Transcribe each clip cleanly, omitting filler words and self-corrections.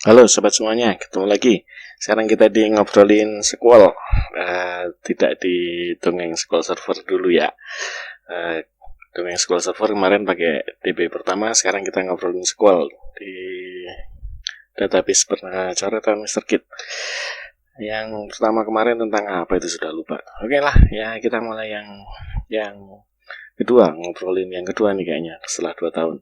Halo sobat semuanya, ketemu lagi. Sekarang kita di ngobrolin SQL, tidak di dongeng SQL Server dulu ya. Dongeng SQL Server kemarin pakai DB pertama, sekarang kita ngobrolin SQL di database coretan Mr. Kit. Yang pertama kemarin tentang apa itu sudah lupa. Oke lah, ya kita mulai yang kedua, ngobrolin yang kedua nih kayaknya setelah 2 tahun.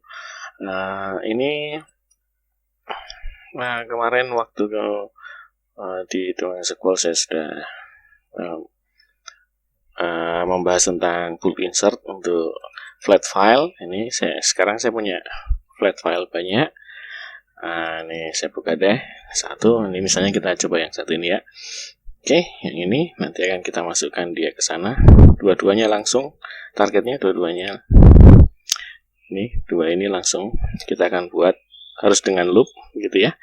Nah, kemarin waktu di dongeng SQL saya sudah membahas tentang bulk insert untuk flat file. Ini sekarang saya punya flat file banyak. Ini saya buka deh satu. Ini misalnya kita coba yang satu ini ya. Oke, yang ini nanti akan kita masukkan dia ke sana. Dua-duanya langsung, targetnya dua-duanya. Ini dua ini langsung kita akan buat, harus dengan loop gitu ya.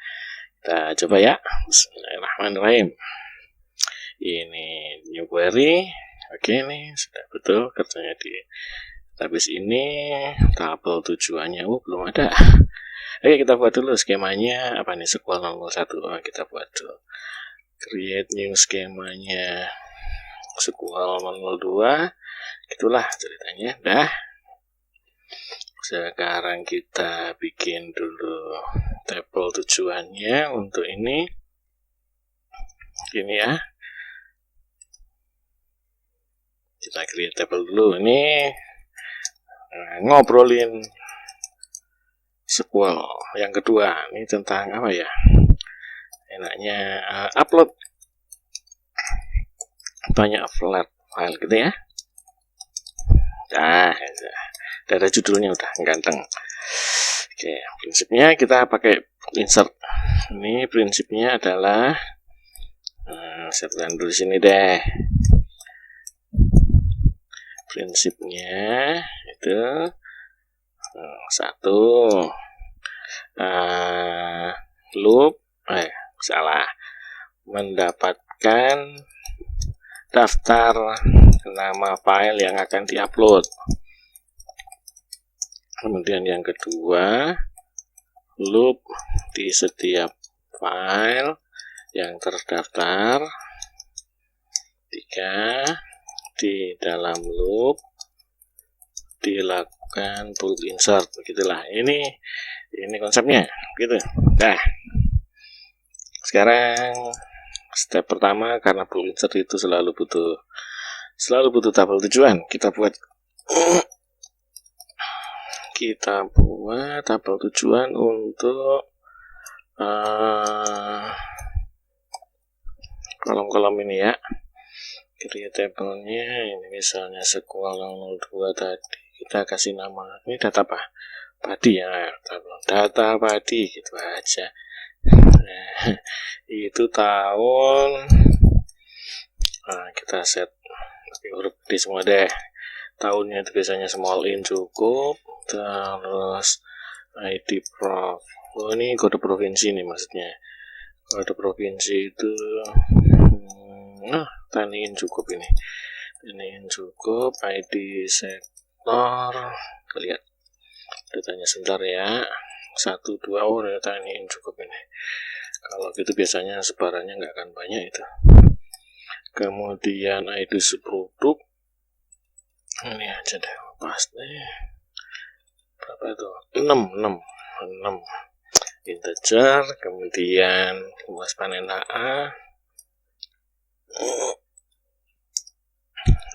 Kita coba ya. Bismillahirrahmanirrahim. Ini new query. Oke, nih sudah betul kerjanya di database ini. Tabel tujuannya belum ada. Oke, kita buat dulu skemanya. Apa nih, SQL 001. Kita buat dulu. Create new skemanya SQL 002. Itulah ceritanya. Dah. Sekarang kita bikin dulu tabel tujuannya untuk ini. Gini ya. Kita create table dulu. Ini ngobrolin SQL yang kedua. Ini tentang apa ya? Enaknya upload banyak flat file gitu ya. Nah, ada judulnya udah ganteng. Oke, prinsipnya kita pakai insert. Ini prinsipnya adalah saya tuliskan dulu sini deh. Prinsipnya itu satu, loop mendapatkan daftar nama file yang akan diupload. Kemudian yang kedua, loop di setiap file yang terdaftar. 3, di dalam loop dilakukan bulk insert. Begitulah. Ini konsepnya gitu. Nah, sekarang step pertama, karena bulk insert itu selalu butuh tabel tujuan. Kita buat tabel tujuan untuk kolom-kolom ini ya. Create tabelnya ini misalnya SQL 002 tadi kita kasih nama, ini data apa? Padi ya, data padi gitu aja. Nah, itu tahun. Kita set huruf di semua deh. Tahunnya itu biasanya small in cukup. Terus ID Prof. Ini kode provinsi nih maksudnya. Kode provinsi itu taniin cukup ini. Taniin cukup, ID sektor. Lihat datanya sebentar ya. 1, 2 taniin cukup ini. Kalau gitu biasanya sebarannya nggak akan banyak itu. Kemudian ID subproduk. Ini aja deh, pas deh. Berapa itu? 6 integer. Kemudian luas panen HA.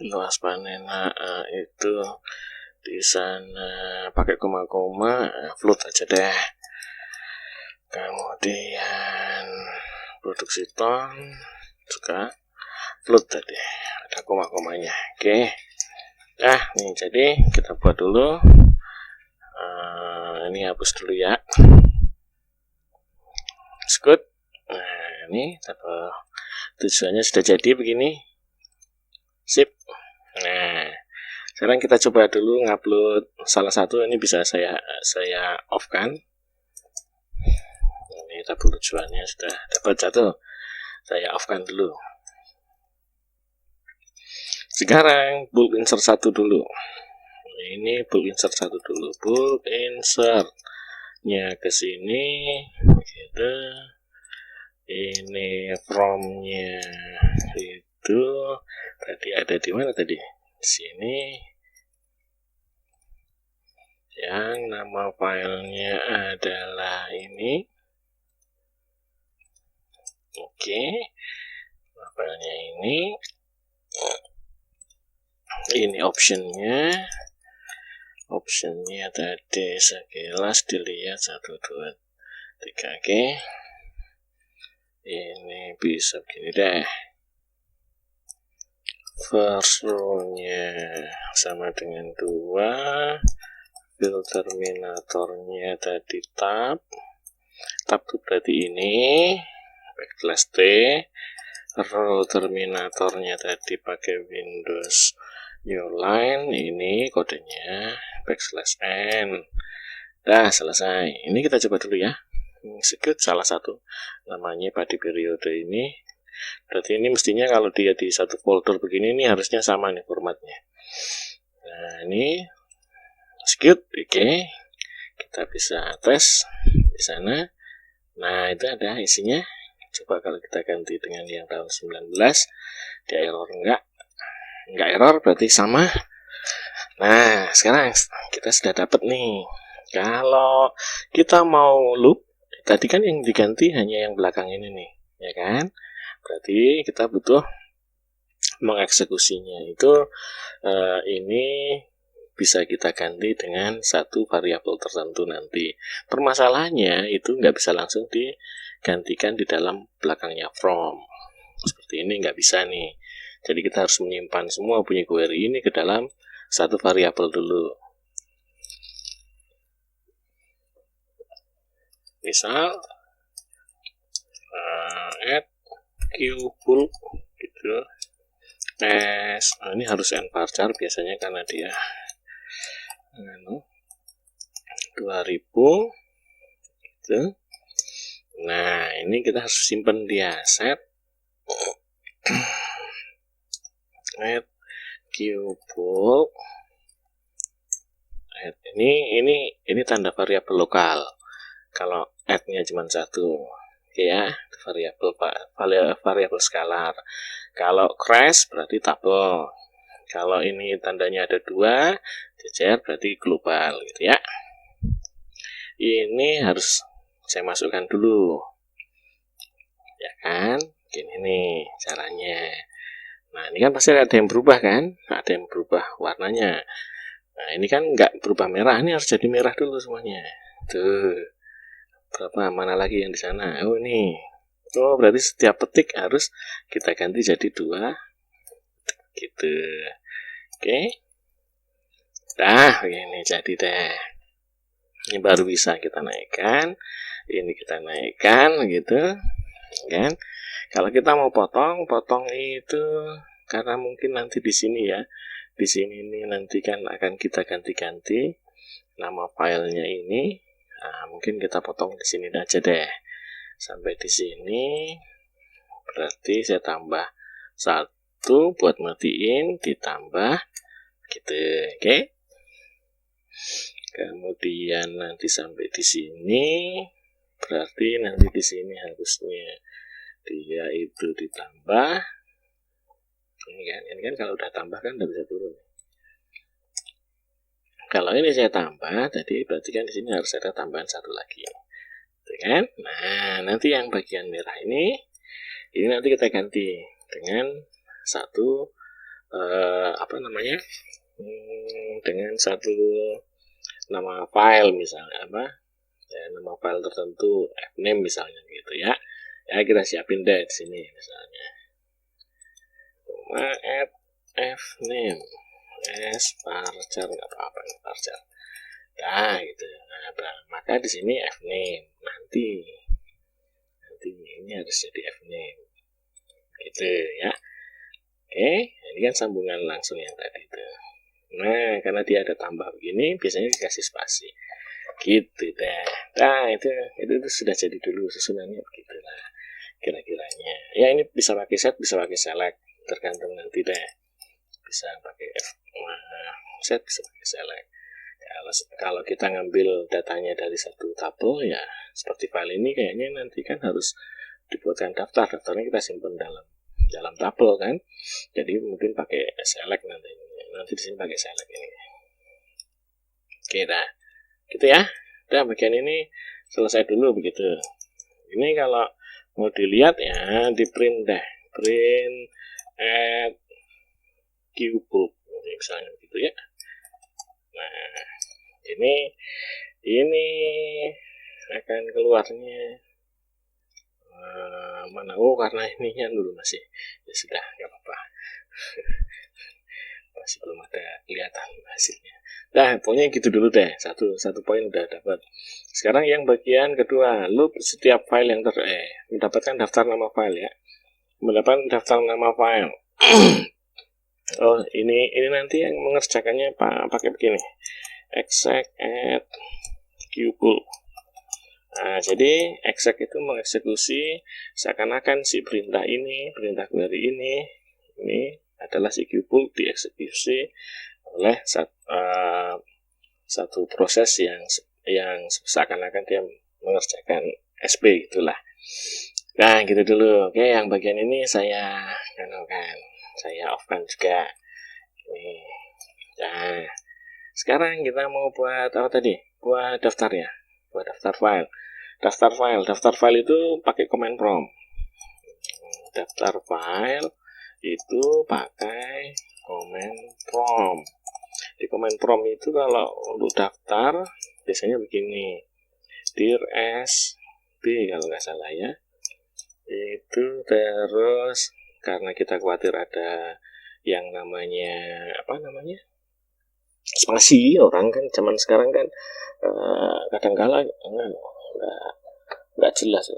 Luas panen HA itu di sana pakai koma-koma, float aja deh. Kemudian produksi ton juga float tadi, ada koma-komanya. Oke. Nah, nih jadi kita buat dulu. Ini hapus dulu ya. Good. Nah, ini tabel tujuannya sudah jadi begini. Sip. Nah, sekarang kita coba dulu ngupload salah satu. Ini bisa saya off kan. Ini tabel tujuannya sudah dapat satu. Saya off kan dulu. Sekarang bulk insert 1 dulu. Ini bulk insert 1 dulu. Bulk insert nya ke sini gitu. Ini from-nya itu tadi ada di mana tadi? Di sini. Yang nama filenya adalah ini. Oke. Nama filenya ini. Ini optionnya. Optionnya tadi sekilas dilihat 1, 2, 3. Oke. Ini bisa begini deh. First row-nya sama dengan 2. Fill terminatornya tadi tab itu berarti ini backslash T. Row terminatornya tadi pakai Windows New Line, ini kodenya backslash N. Dah selesai. Ini kita coba dulu ya. Execute salah satu namanya pada periode ini. Berarti ini mestinya kalau dia di satu folder begini, ini harusnya sama nih formatnya. Nah ini execute, oke. Kita bisa tes di sana. Nah itu ada isinya. Coba kalau kita ganti dengan yang tahun 19, dia error enggak error, berarti sama. Nah sekarang kita sudah dapat nih. Kalau kita mau loop, tadi kan yang diganti hanya yang belakang ini nih, ya kan? Berarti kita butuh mengeksekusinya itu ini bisa kita ganti dengan satu variabel tertentu nanti. Permasalahannya itu nggak bisa langsung digantikan di dalam belakangnya from. Seperti ini nggak bisa nih. Jadi kita harus menyimpan semua bunyi query ini ke dalam satu variabel dulu. Misal add qbulk gitu. Ini harus n varchar biasanya karena dia 2000 gitu. Nah ini kita harus simpan dia set add qbulk. Ini tanda variabel lokal. Kalau add-nya cuma 1, ya variabel skalar. Kalau crash berarti tabel. Kalau ini tandanya ada 2, jejer berarti global gitu ya. Ini harus saya masukkan dulu, ya kan? Gini nih caranya. Nah ini kan pasti ada yang berubah kan? Ada yang berubah warnanya. Nah ini kan nggak berubah merah, ini harus jadi merah dulu semuanya. Tuh, berapa? Mana lagi yang di sana? Oh ini. Oh berarti setiap petik harus kita ganti jadi 2 gitu. Oke. Dah, ini jadi deh. Ini baru bisa kita naikkan. Ini kita naikkan gitu, kan? Kalau kita mau potong itu karena mungkin nanti di sini ya. Di sini ini nanti kan akan kita ganti-ganti nama filenya ini. Nah, mungkin kita potong di sini aja deh. Sampai di sini berarti saya tambah 1 buat matiin, ditambah gitu, oke. Kemudian nanti sampai di sini berarti nanti di sini harusnya dia itu ditambah. Ini kan kalau udah tambah kan udah bisa turun. Kalau ini saya tambah tadi berarti kan di sini harus ada tambahan 1 lagi, gitu kan? Nah nanti yang bagian merah ini nanti kita ganti dengan satu dengan satu nama file misalnya nama file tertentu, fname misalnya gitu ya. Ya kita siapin deh di sini misalnya. Cuma add fname varchar, nggak apa-apa varchar. Nah gitu. Nah, maka di sini fname nanti ini harus jadi fname gitu ya. Oke, ini kan sambungan langsung yang tadi itu. Nah, karena dia ada tambah begini, biasanya dikasih spasi. Gitu deh. Nah, itu sudah jadi dulu susunannya begitulah kira-kiranya. Ya, ini bisa pakai set, bisa pakai select, tergantung nanti deh. Bisa pakai set, bisa pakai select. Kalau kita ngambil datanya dari satu tabel ya seperti file ini kayaknya nanti kan harus dibuatkan daftarnya kita simpan dalam tabel kan. Jadi mungkin pakai select nanti di sini pakai select ini. Oke, dah gitu ya. Udah, bagian ini selesai dulu begitu. Ini kalau mau dilihat ya, di print deh, print at qbulk misalnya gitu ya. Nah, ini akan keluarnya mana? Oh, karena ininya dulu masih, ya sudah, nggak apa-apa. Masih belum ada kelihatan hasilnya. Nah, pokoknya gitu dulu deh. Satu poin udah dapat. Sekarang yang bagian kedua, loop setiap file yang mendapatkan daftar nama file ya. Mendapatkan daftar nama file. Oh, ini nanti yang mengerjakannya pakai begini. Exec at qbulk. Nah, jadi exec itu mengeksekusi seakan-akan si perintah query ini adalah si qbulk dieksekusi oleh satu proses yang seakan-akan dia mengerjakan SP itulah. Nah, gitu dulu. Oke, yang bagian ini saya off-kan juga. Ini. Nah, sekarang kita mau buat apa tadi? Buat daftarnya, buat daftar file. Daftar file itu pakai command prompt. Daftar file itu pakai command prompt. Di command prompt itu kalau untuk daftar biasanya begini, dir sb kalau nggak salah ya. Itu terus karena kita khawatir ada yang namanya spasi, orang kan zaman sekarang kan kadang-kala nggak jelas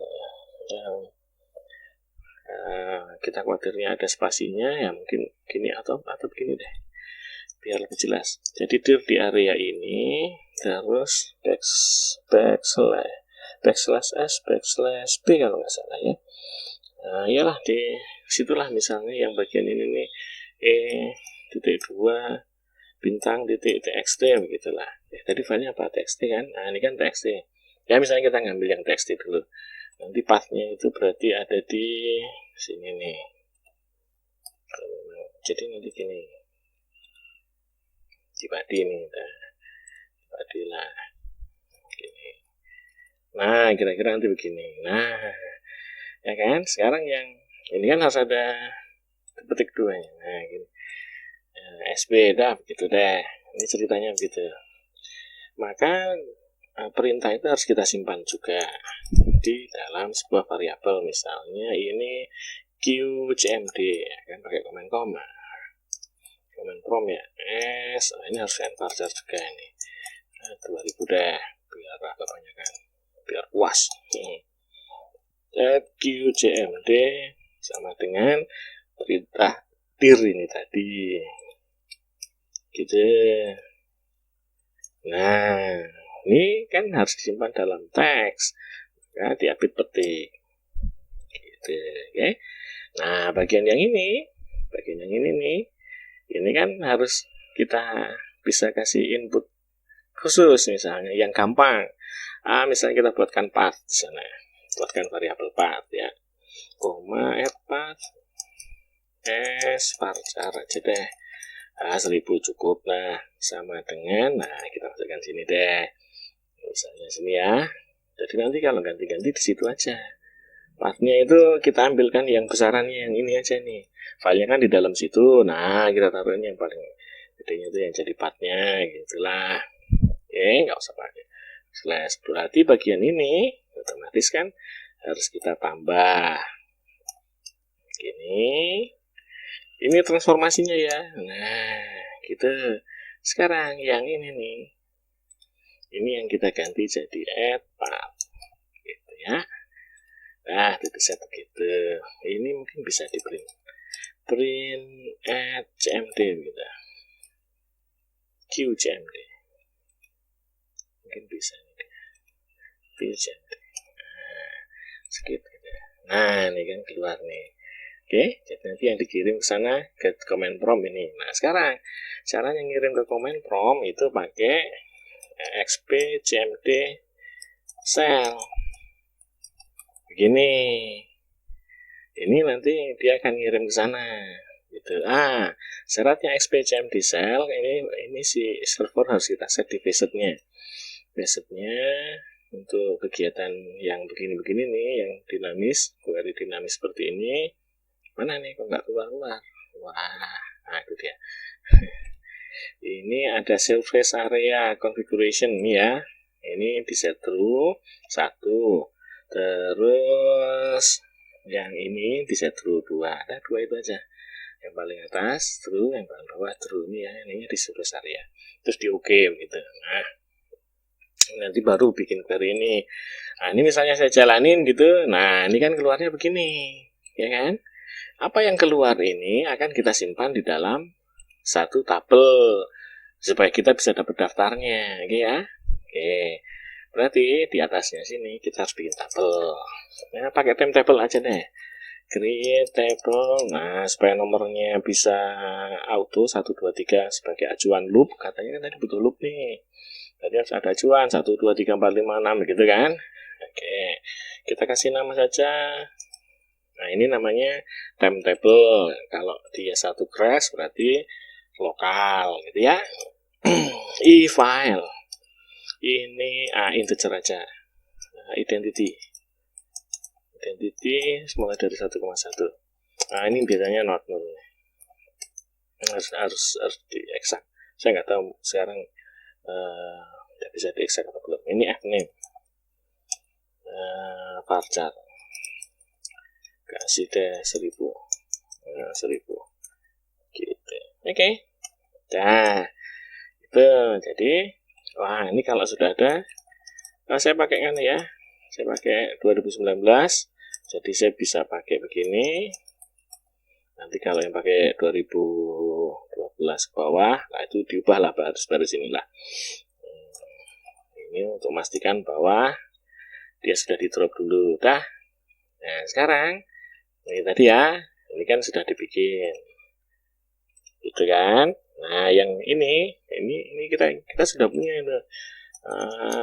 kita khawatirnya ada spasinya ya, mungkin gini atau begini deh biar lebih jelas. Jadi dir di area ini terus backslash s backslash b kalau nggak salah ya. Nah, iyalah di situlah misalnya yang bagian ini nih .2 bintang .txt begitulah. Ya, tadi filenya apa? TXT kan? Nah, ini kan TXT. Ya, misalnya kita ngambil yang TXT dulu. Nanti pathnya itu berarti ada di sini nih. Jadi nanti gini. Di body ini, body lah. Gini. Nah, kira-kira nanti begini. Nah, ya kan? Sekarang yang ini kan harus ada petik 2 nya. Nah, gini. SB dah begitu deh. Ini ceritanya begitu. Maka perintah itu harus kita simpan juga di dalam sebuah variabel. Misalnya ini qcmd ya kan, pakai command prompt ya. Ini harus parser juga ini. 2000 deh biar agak banyak kan, biar puas. qcmd sama dengan perintah dir ini tadi gitu. Nah, ini kan harus disimpan dalam teks, ya, diapit petik gitu, oke. Nah, bagian yang ini nih, ini kan harus kita bisa kasih input khusus, misalnya yang gampang. Misalnya kita buatkan path di sana, buatkan variabel path ya, add path varchar aja deh. 1000 cukup. Nah, sama dengan, kita masukkan sini deh. Misalnya sini ya. Jadi nanti kalau ganti-ganti di situ aja. Pathnya itu kita ambilkan yang besarannya yang ini aja nih. Filenya kan di dalam situ. Nah, kita taruh ini yang paling gedenya itu yang jadi pathnya, gitulah. Oke, nggak usah pakai slash. Berarti bagian ini otomatis kan harus kita tambah. Gini. Ini transformasinya ya. Nah, gitu. Sekarang yang ini nih. Ini yang kita ganti jadi add path. Gitu ya. Nah, didesain begitu. Ini mungkin bisa di print. Print add cmd gitu. qcmd. Mungkin bisa nih. qcmd. Nah, segitu. Nah, ini kan keluar nih. Oke, jadi nanti yang dikirim ke sana ke command prompt ini. Nah, sekarang cara yang ngirim ke command prompt itu pakai exp cmd cell. Begini. ini nanti dia akan ngirim ke sana gitu. Syaratnya XPCMD cell ini si server harus kita set di facetnya untuk kegiatan yang begini-begini nih, yang dinamis, query dinamis seperti ini. Mana nih kok nggak keluar-keluar? Wah, itu dia. Ini ada surface area configuration ya. Ini di set true 1. Terus yang ini di set true 2. Ada 2 itu aja. Yang paling atas true, yang paling bawah true. Ini ya, ini di surface area. Terus di OK gitu. Nah, nanti baru bikin query ini. Nah, ini misalnya saya jalanin gitu. Nah, ini kan keluarnya begini, ya kan? Apa yang keluar ini akan kita simpan di dalam satu tabel supaya kita bisa dapat daftarnya, oke ya? Oke. Berarti di atasnya sini kita harus bikin tabel. Nah, pakai table aja deh. Create table. Nah, supaya nomornya bisa auto 1 2 3 sebagai acuan loop. Katanya kan tadi butuh loop nih. Tadi harus ada acuan 1 2 3 4 5 6 gitu kan? Oke. Kita kasih nama saja. Nah, ini namanya timetable. Kalau dia satu crash berarti lokal gitu ya. E-file. Ini integer aja. Identity mulai dari 1,1. Nah, ini biasanya not null. Harus di exact. Saya nggak tahu sekarang tidak bisa di exact atau belum. Ini fname. Varchar. Kasih deh 1000. 1000. Gitu. Oke. Nah, itu jadi ini kalau sudah ada, saya pakai kan ya, saya pakai 2019, jadi saya bisa pakai begini. Nanti kalau yang pakai 2012 ke bawah, nah itu diubah lah baru sini lah. Ini untuk memastikan bahwa dia sudah di drop dulu, dah. Nah sekarang ini tadi ya, ini kan sudah dibikin, gitu kan? Nah, yang ini kita sudah punya itu.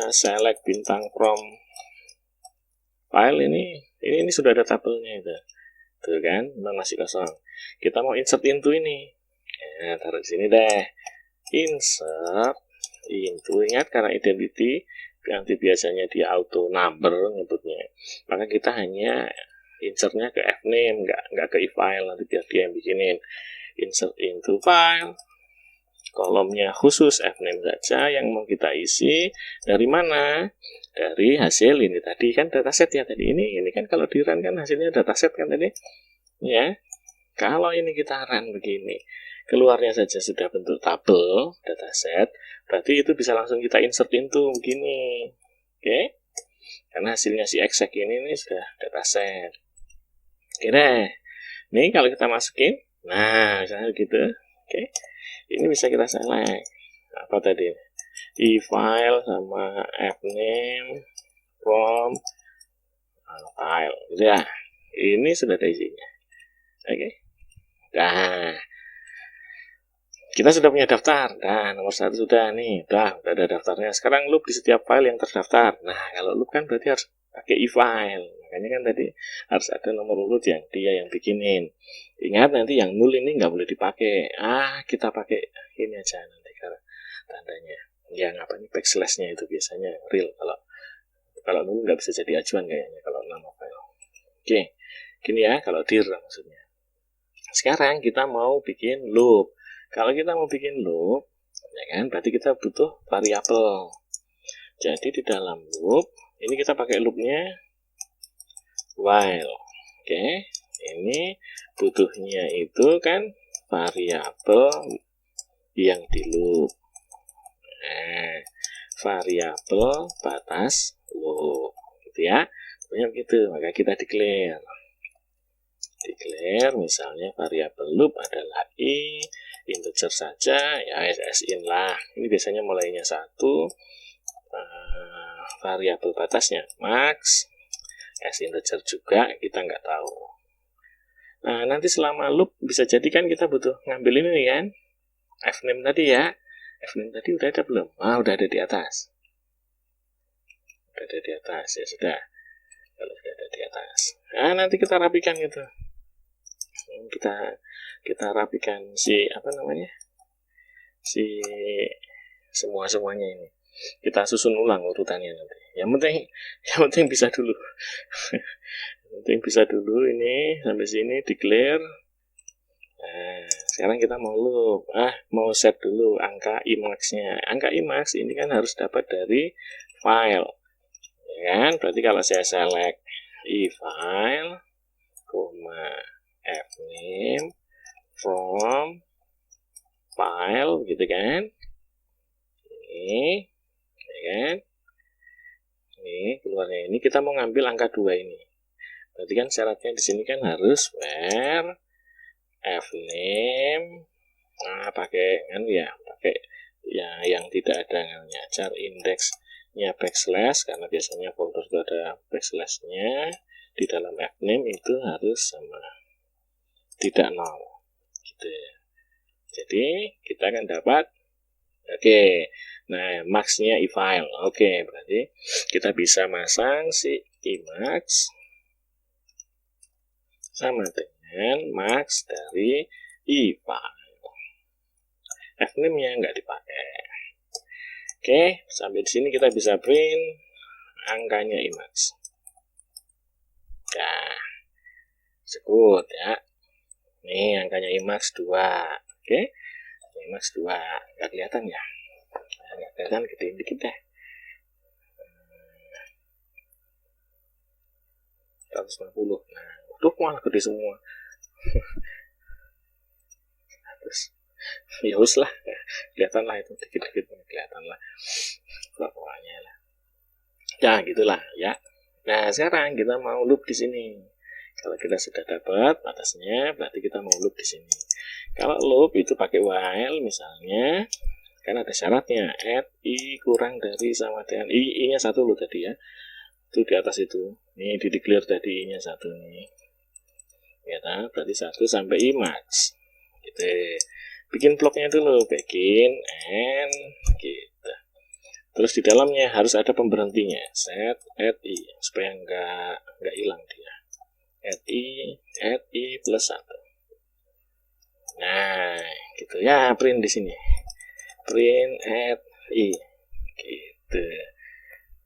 Select bintang from file ini sudah ada tabelnya itu. Tuh kan, masih kosong. Kita mau insert into ini. Nah, taruh di sini deh. Insert into. Ingat karena identity nanti biasanya dia auto number nyebutnya. Maka kita hanya insertnya ke fname, nggak ke e-file, nanti biar dia yang bikinin. Insert into file. Kolomnya khusus fname saja yang mau kita isi. Dari mana? Dari hasil ini tadi kan dataset ya tadi. Ini kan kalau di run kan hasilnya dataset kan tadi. Ya. Kalau ini kita run begini, keluarnya saja sudah bentuk tabel dataset, berarti itu bisa langsung kita insert into begini. Oke. Karena hasilnya si exact ini sudah dataset. Oke deh. Ini kalau kita masukin, nah misalnya gitu. Oke. Ini bisa kita select apa tadi, e-file sama fname from file gitu ya. Ini sudah ada isinya. Oke. Nah, kita sudah punya daftar. Nah, nomor 1 sudah nih, udah ada daftarnya. Sekarang loop di setiap file yang terdaftar. Nah, kalau loop kan berarti harus pakai e-file. Makanya kan tadi harus ada nomor urut yang dia yang bikinin. Ingat nanti yang nul ini nggak boleh dipakai. Kita pakai ini aja nanti karena tandanya. Yang apa nih backslash-nya itu biasanya real. Kalau nul nggak bisa jadi acuan kayaknya kalau nama file. Oke, gini ya kalau dir maksudnya. Sekarang kita mau bikin loop. Kalau kita mau bikin loop, ya kan, berarti kita butuh variabel. Jadi di dalam loop ini kita pakai loopnya while. Oke, ini butuhnya itu kan variabel yang di loop. Nah, variabel batas loop, gitu ya. Pokoknya begitu, maka kita declare misalnya variabel loop adalah i, integer saja, ya sin lah. Ini biasanya mulainya 1. Variabel batasnya max, integer juga, kita nggak tahu. Nah, nanti selama loop bisa jadi kan kita butuh ngambil ini kan, fname tadi ya. Fname tadi udah ada belum? Udah ada di atas. Udah ada di atas, ya sudah. Kalau sudah ada di atas. Nah, nanti kita rapikan gitu. kita rapikan si si semuanya ini. Kita susun ulang urutannya nanti. Yang penting bisa dulu. Yang penting bisa dulu ini sampai sini declare. Nah, sekarang kita mau set dulu angka Emacs-nya. Angka Emacs ini kan harus dapat dari file. Ya kan? Berarti kalau saya select e-file, fname from file gitu kan. Ini ya kan. Ini keluarnya ini kita mau ngambil angka 2 ini. Berarti kan syaratnya di sini kan harus where fname pakai yang tidak ada namanya char index-nya backslash, karena biasanya folder itu ada backslash-nya. Di dalam fname itu harus sama tidak nol gitu ya. Jadi kita akan dapat nah max-nya e-file. Berarti kita bisa masang si Emacs sama dengan max dari e-file. Fname-nya nggak dipakai. Sampai di sini kita bisa print angkanya Emacs. Nah, sekut ya. Nih angkanya Emacs 2. Emacs 2 nggak kelihatan ya? Nggak kelihatan, gedein dikit deh. 150. Nah, malah gede semua. Terus ya us lah, kelihatan lah itu dikit-dikit, kelihatan lah pokoknya lah. Ya gitulah ya. Nah sekarang kita mau loop di sini. Kalau kita sudah dapat batasnya, berarti kita mau loop di sini. Kalau loop itu pakai while misalnya, kan ada syaratnya add i kurang dari sama dengan i-nya 1 loh tadi ya. Itu di atas itu. Ini di declare tadi i-nya 1 nih. Ya, berarti 1 sampai Emacs. Gitu. Bikin bloknya dulu, begin and gitu. Terus di dalamnya harus ada pemberhentinya, set add i supaya nggak hilang dia. Add i plus 1. Nah, gitu ya, print di sini. Print add i. Gitu.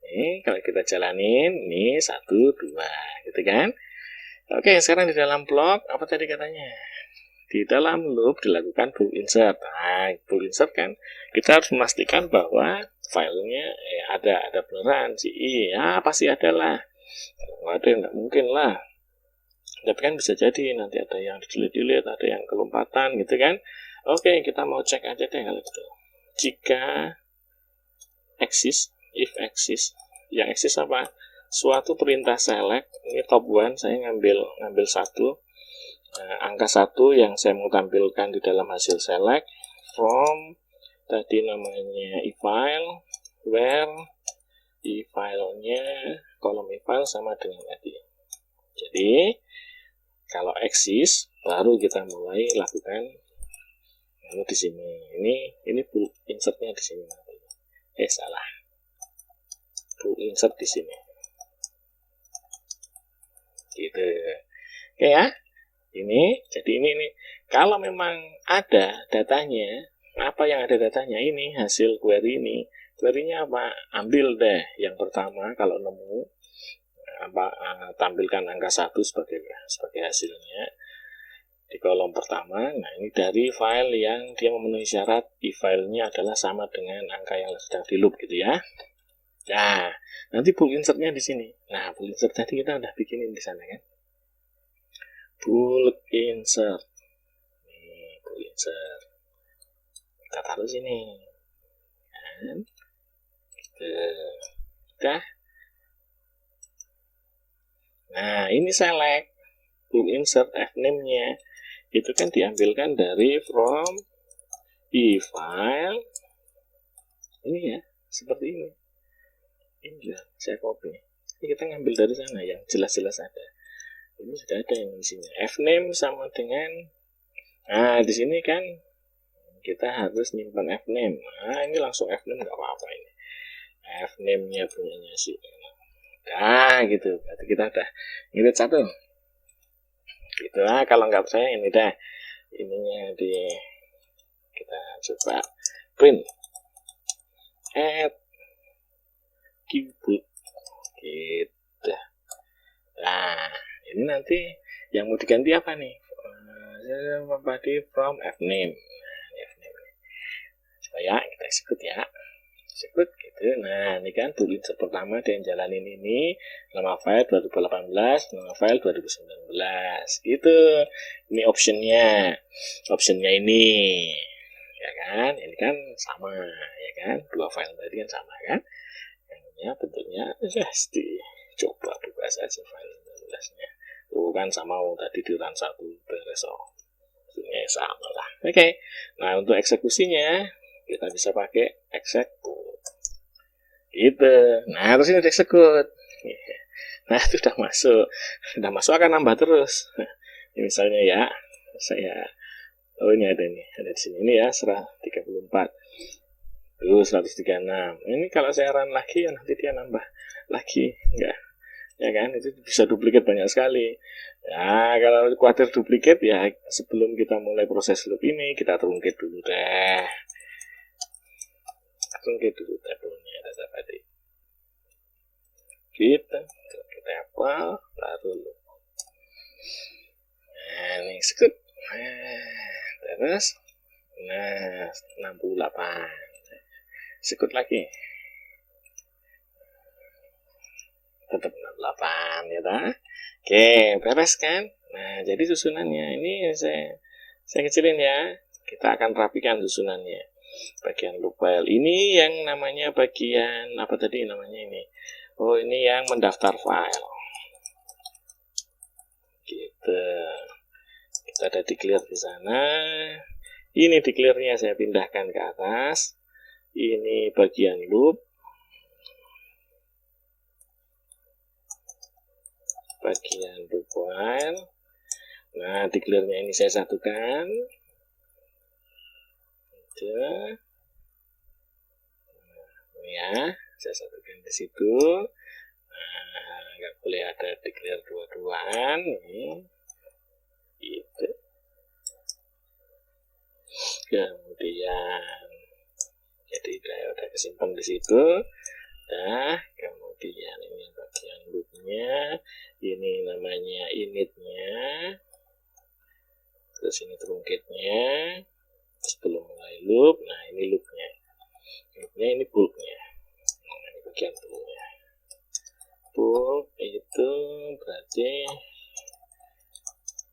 Ini kalau kita jalanin, ini 1, 2, gitu kan? Sekarang di dalam blok apa tadi katanya? Di dalam loop dilakukan bool insert. Nah, bool insert kan kita harus memastikan bahwa filenya ada beneran si i. Ya, pasti ada lah. Kalau ada nggak mungkin lah. Tapi kan bisa jadi nanti ada yang delete, ada yang kelompatan gitu kan. Kita mau cek aja deh kalau gitu. Jika exist, if exist, yang exist apa? Suatu perintah select, ini top 1, saya ngambil 1. Angka 1 yang saya mau tampilkan di dalam hasil select from tadi namanya e-file, where e-file-nya kolom e-file sama dengan tadi. Jadi kalau exist baru kita mulai lakukan di sini. Ini bool insertnya di sini nanti. Salah. Bool insert di sini. Gitu. Ya. Jadi ini kalau memang ada datanya, apa yang ada datanya ini hasil query ini. Query-nya apa? Ambil deh yang pertama kalau nemu tampilkan angka 1 sebagai hasilnya di kolom pertama. Nah, ini dari file yang dia memenuhi syarat e-file-nya adalah sama dengan angka yang sedang di loop gitu ya. Nah, nanti bool insert-nya di sini. Nah, bool insert tadi kita udah bikinin di sana kan. Bool insert. Nih, bool insert. Kita taruh sini. Kan? Gitu. Udah. Nah, ini select. Bool insert fname-nya itu kan diambilkan dari from e-file. Ini ya, seperti ini. Ini ya, saya copy. Ini kita ngambil dari sana yang jelas-jelas ada. Ini sudah ada yang isinya. Fname sama dengan, nah di sini kan kita harus nyimpan fname. Nah ini langsung fname nggak apa-apa ini. Fname-nya punyanya sih. Nah gitu. Berarti kita udah ngirit 1. gitu. Nah, kalau nggak percaya ini dah, ininya kita coba print add keyboard gitu. Nah, ini nanti yang mau diganti apa nih? Body from fname. Nah, ini fname. Coba ya, kita execute ya. Execute gitu. Nah, ini kan tool insert pertama yang jalanin ini, nama file 2018, nama file 2019. Gitu. Ini optionnya. Optionnya ini. Ya kan? Ini kan sama, ya kan? Dua file tadi kan sama kan? Yang bentuknya pasti. Coba buka saja file 19-nya. Tuh kan sama tadi di run 1 beres. Ini sama lah. Oke. Nah, untuk eksekusinya kita bisa pakai execute. Gitu. Nah, terus ini execute. Nah, itu udah masuk. Udah masuk akan nambah terus. Ini misalnya ya, ini ada nih. Ada di sini. Ini ya, 34. Tuh 136. Ini kalau saya run lagi ya nanti dia nambah lagi. Enggak. Ya kan, itu bisa duplikat banyak sekali. Ya, kalau khawatir duplikat ya sebelum kita mulai proses loop ini kita trunket dulu deh. Trunket dulu tabelnya data tadi. Kita apa? Baru loop. Nah, ini sekut. Terus 68. Sekut lagi. Tetap 68 ya dah. Oke, beres kan? Nah, jadi susunannya ini saya kecilin ya. Kita akan rapikan susunannya. Bagian loop file ini yang namanya bagian apa tadi namanya ini? Oh, ini yang mendaftar file. Gitu. Kita ada declare di sana. Ini declare-nya saya pindahkan ke atas. Ini bagian loop. Bagian loop file. Nah, declare-nya ini saya satukan. Ya, saya satukan di situ. Nah, nggak boleh ada declare dua-duaan ini. Gitu. Kemudian jadi udah kesimpan di situ. Nah, kemudian ini bagian loopnya, ini namanya initnya, terus ini truncate-nya sebelum mulai loop. Nah, ini loopnya, ini bulknya. Nah, ini bagian bulknya. Bulk itu berarti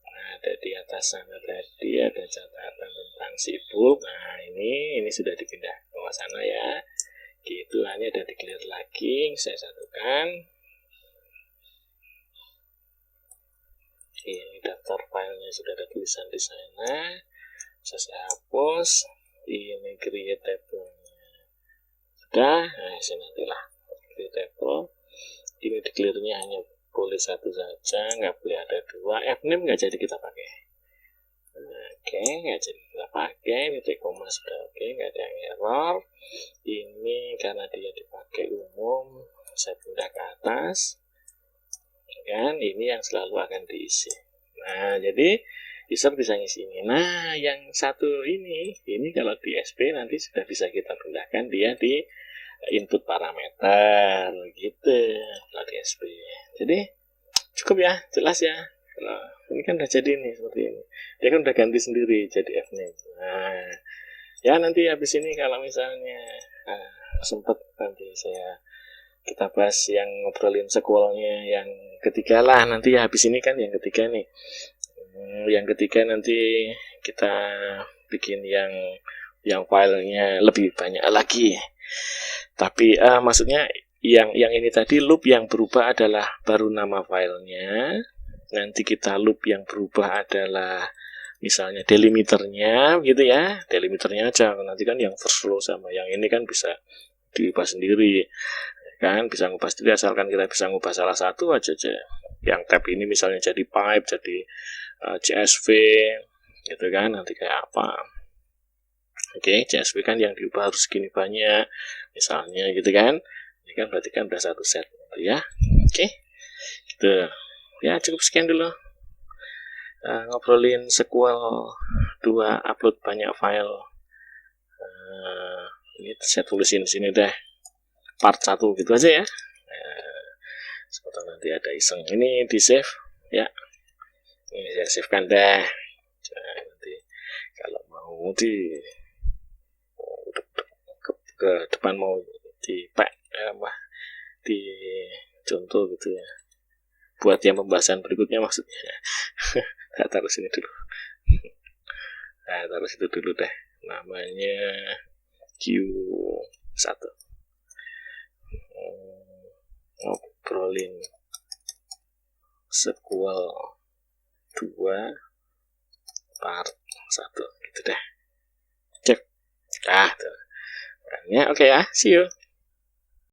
ada di atas sana tadi ada catatan tentang si bulk. Nah, ini sudah dipindah ke bawah sana ya. Gitu, ini ada declare lagi, saya satukan. Ini daftar filenya sudah ada tulisan di sana. Saya hapus. Ini create table-nya sudah. Nah, sini nantilah create table. Ini declare-nya hanya boleh satu saja, nggak boleh ada dua. Fname nggak jadi kita pakai. Oke, nggak jadi kita pakai. Titik koma sudah oke, nggak ada yang error. Ini karena dia dipakai umum, saya pindah ke atas. Kan, ini yang selalu akan diisi. Nah, jadi user bisa ngisi ini. Nah, yang satu ini kalau di SP nanti sudah bisa kita pindahkan dia di input parameter gitu kalau di SP. Jadi cukup ya, jelas ya. Nah, ini kan udah jadi nih seperti ini. Dia kan udah ganti sendiri jadi fname. Nah, ya nanti habis ini kalau misalnya sempat nanti kita bahas yang ngobrolin sequelnya yang ketiga lah nanti ya. Habis ini kan yang ketiga nih. Yang ketiga nanti kita bikin yang filenya lebih banyak lagi. Tapi maksudnya yang ini tadi loop yang berubah adalah baru nama filenya. Nanti kita loop yang berubah adalah misalnya delimiternya gitu ya. Delimiternya aja. Nanti kan yang first row sama yang ini kan bisa diubah sendiri. Kan bisa ngubah sendiri asalkan kita bisa ngubah salah satu aja. Yang tab ini misalnya jadi pipe, jadi CSV gitu kan. Nanti kayak apa. Oke, CSV kan yang diubah harus segini banyak misalnya gitu kan. Ini kan berarti kan udah satu set gitu ya. Oke. Gitu. Ya, cukup sekian dulu. ngobrolin sequel 2, upload banyak file. Ini saya tulisin sini deh, part 1 gitu aja ya. Semoga nanti ada iseng. Ini di save ya. Ini saya save kan deh. Nanti kalau mau ke depan mau di di contoh gitu ya, buat yang pembahasan berikutnya maksudnya. Nah, taruh sini dulu. Nah, taruh situ dulu deh. Namanya Q1. Ngobrolin sequel 2 part 1 gitu deh. Cek. Nah, tuh. Oke ya, see you.